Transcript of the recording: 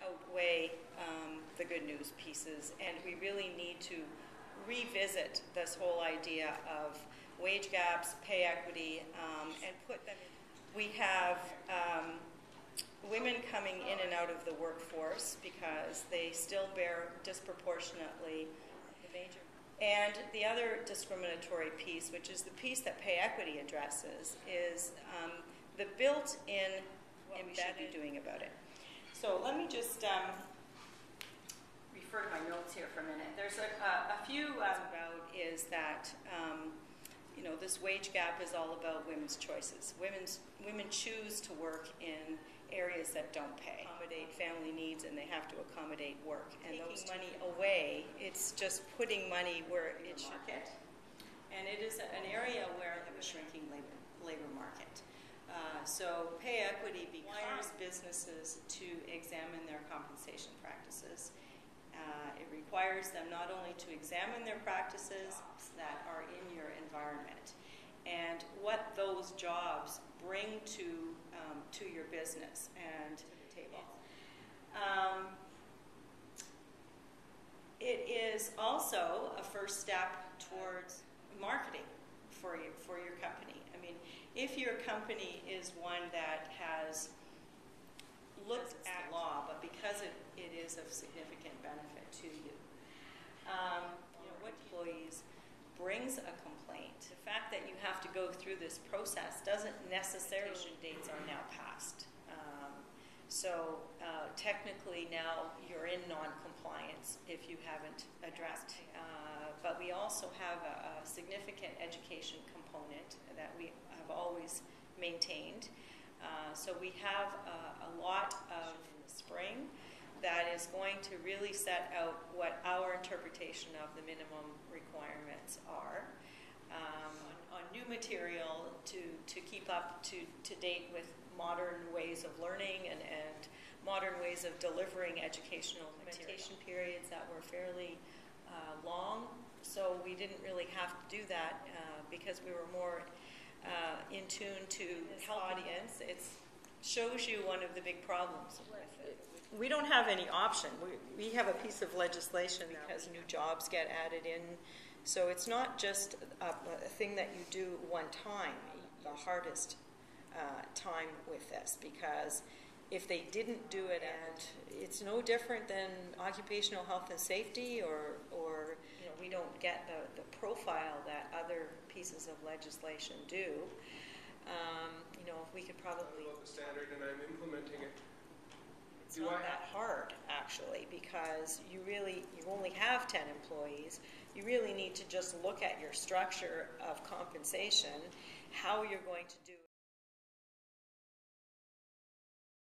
outweigh the good news pieces, and we really need to revisit this whole idea of wage gaps, pay equity, and put them in. We have women coming in and out of the workforce because they still bear disproportionately the major. And the other discriminatory piece, which is the piece that pay equity addresses, is the built-in what we should be doing about it. So let me just refer to my notes here for a minute. There's a few about is that you know, this wage gap is all about women's choices. Women choose to work in areas that don't pay, accommodate family needs, and they have to accommodate work. And taking money away, it's just putting money where it should get. And it is an area where we have a shrinking labor market. So pay equity requires businesses to examine their compensation practices. It requires them not only to examine their practices that are in your environment and what those jobs bring to your business and to the table. It is also a first step towards marketing for your company. I mean, if your company is one that has looked at law, but because it is of significant benefit to you, you know, what employees brings a complaint. The fact that you have to go through this process doesn't necessarily dates are now passed. So technically now you're in non-compliance if you haven't addressed. But we also have a significant education component that we have always maintained. So we have a lot of spring that is going to really set out what our interpretation of the minimum requirements are on new material to keep up to date with modern ways of learning and modern ways of delivering educational implementation periods that were fairly long. So we didn't really have to do that because we were more in tune to the audience. It shows you one of the big problems with it. We don't have any option. We have a piece of legislation because new jobs get added in. So it's not just a thing that you do one time. The hardest time with this, because if they didn't do it, and it's no different than occupational health and safety, or you know, we don't get the profile that other pieces of legislation do. You know, we could probably about the standard, and I'm implementing it. It's not that hard, actually, because you only have 10 employees. You really need to just look at your structure of compensation, how you're going to do